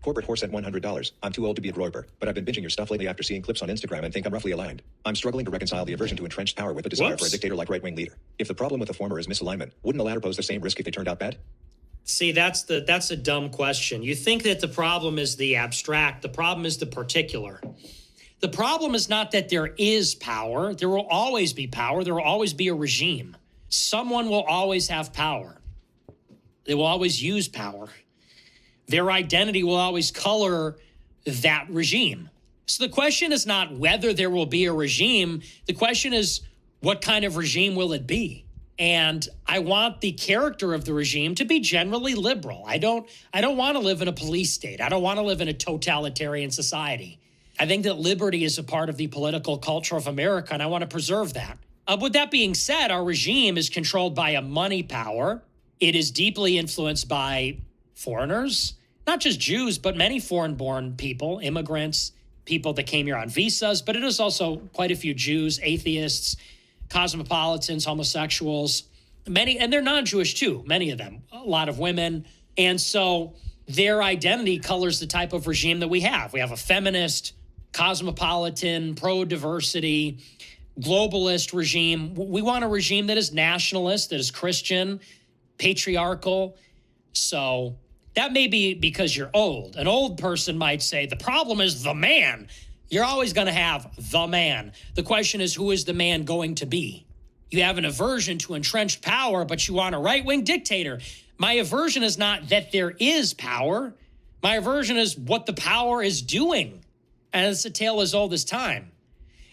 Corporate Horse sent $100. I'm too old to be a groyper, but I've been binging your stuff lately after seeing clips on Instagram and think I'm roughly aligned. I'm struggling to reconcile the aversion to entrenched power with the desire for a dictator-like right-wing leader. If the problem with the former is misalignment, wouldn't the latter pose the same risk if they turned out bad? See, that's a dumb question. You think that the problem is the abstract. The problem is the particular. The problem is not that there is power. There will always be power. There will always be a regime. Someone will always have power. They will always use power. Their identity will always color that regime. So the question is not whether there will be a regime. The question is, what kind of regime will it be? And I want the character of the regime to be generally liberal. I don't want to live in a police state. I don't want to live in a totalitarian society. I think that liberty is a part of the political culture of America, and I want to preserve that. With that being said, our regime is controlled by a money power. It is deeply influenced by foreigners, not just Jews, but many foreign-born people, immigrants, people that came here on visas, but it is also quite a few Jews, atheists, cosmopolitans, homosexuals, many, and they're non-Jewish too, many of them, a lot of women. And so their identity colors the type of regime that we have. We have a feminist, cosmopolitan, pro-diversity, globalist regime. We want a regime that is nationalist, that is Christian, patriarchal. So that may be because you're old. An old person might say, the problem is the man. You're always going to have the man. The question is, who is the man going to be? You have an aversion to entrenched power, but you want a right-wing dictator. My aversion is not that there is power. My aversion is what the power is doing. And it's a tale as old as time.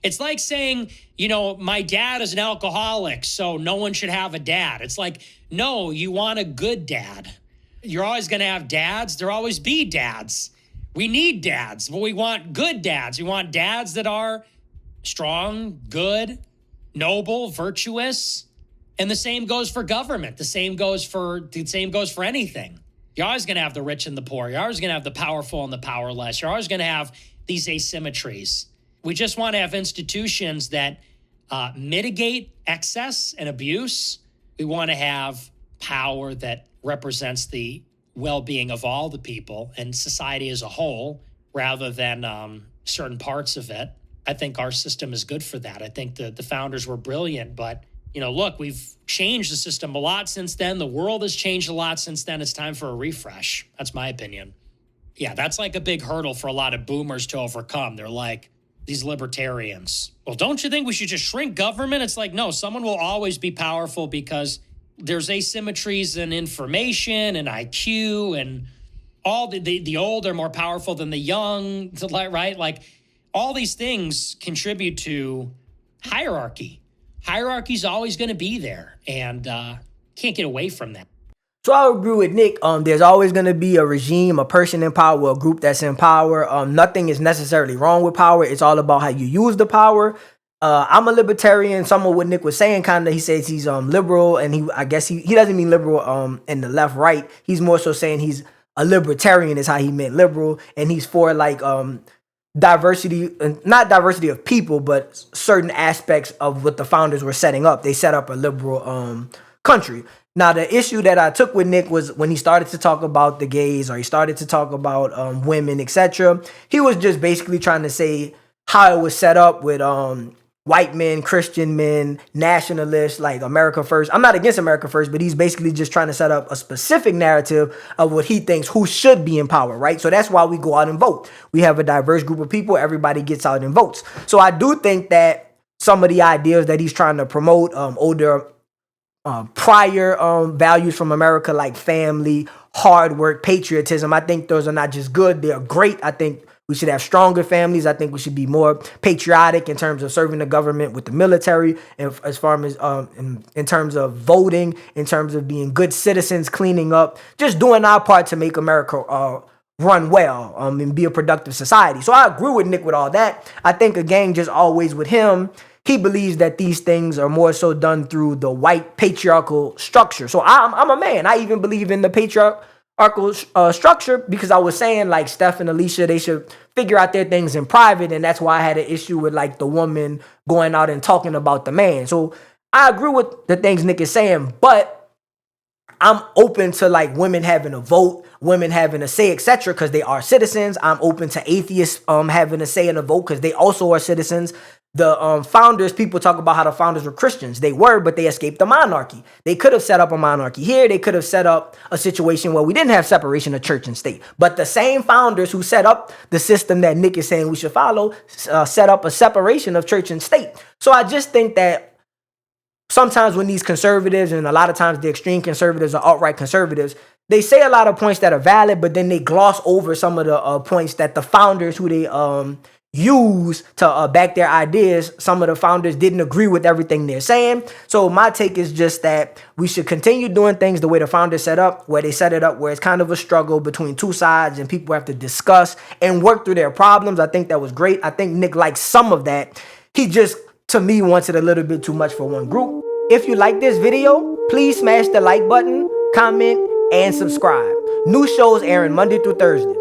It's like saying, my dad is an alcoholic, so no one should have a dad. It's like, no, you want a good dad. You're always going to have dads. There'll always be dads. We need dads, but we want good dads. We want dads that are strong, good, noble, virtuous. And the same goes for government. The same goes for anything. You're always going to have the rich and the poor. You're always going to have the powerful and the powerless. You're always going to have these asymmetries. We just want to have institutions that mitigate excess and abuse. We want to have power that represents the well-being of all the people and society as a whole rather than certain parts of it. I think our system is good for that. I think the founders were brilliant, but look, we've changed the system a lot since then. The world has changed a lot since then. It's time for a refresh. That's my opinion. Yeah, that's like a big hurdle for a lot of boomers to overcome. They're like, these libertarians. Well, don't you think we should just shrink government? It's like, no, someone will always be powerful because there's asymmetries in information and IQ, and all the old are more powerful than the young, right? Like all these things contribute to hierarchy. Hierarchy is always going to be there, and can't get away from that. So I agree with Nick. There's always going to be a regime, a person in power, a group that's in power. Nothing is necessarily wrong with power. It's all about how you use the power. I'm a libertarian. Some of what Nick was saying, kind of, he says he's liberal, and I guess he doesn't mean liberal in the left right. He's more so saying he's a libertarian is how he meant liberal, and he's for like diversity, not diversity of people, but certain aspects of what the founders were setting up. They set up a liberal country. Now, the issue that I took with Nick was when he started to talk about the gays, or he started to talk about women, etc. He was just basically trying to say how it was set up with white men, Christian men, nationalists, like America first. I'm not against America first, but he's basically just trying to set up a specific narrative of what he thinks who should be in power, right? So that's why we go out and vote. We have a diverse group of people. Everybody gets out and votes. So I do think that some of the ideas that he's trying to promote, older prior values from America, like family, hard work, patriotism, I think those are not just good, they're great. I think we should have stronger families. I think we should be more patriotic in terms of serving the government with the military, and as far as in terms of voting, in terms of being good citizens, cleaning up, just doing our part to make America run well and be a productive society. So I agree with Nick with all that. I think, again, just always with him, he believes that these things are more so done through the white patriarchal structure. So I'm a man. I even believe in the patriarchal structure, because I was saying, like, Steph and Alicia, they should figure out their things in private, and that's why I had an issue with, like, the woman going out and talking about the man. So I agree with the things Nick is saying, but I'm open to like women having a vote, women having a say, etc., because they are citizens. I'm open to atheists having a say in a vote because they also are citizens. The founders, people talk about how the founders were Christians. They were, but they escaped the monarchy. They could have set up a monarchy here. They could have set up a situation where we didn't have separation of church and state. But the same founders who set up the system that Nick is saying we should follow set up a separation of church and state. So I just think that sometimes when these conservatives, and a lot of times the extreme conservatives are outright conservatives, they say a lot of points that are valid, but then they gloss over some of the points that the founders who they use to back their ideas. Some of the founders didn't agree with everything they're saying. So my take is just that we should continue doing things the way the founders set up, where they set it up where it's kind of a struggle between two sides and people have to discuss and work through their problems. I think that was great. I think Nick likes some of that. He just, to me, wants it a little bit too much for one group. If you like this video, please smash the like button, comment, and subscribe. New shows airing Monday through Thursday.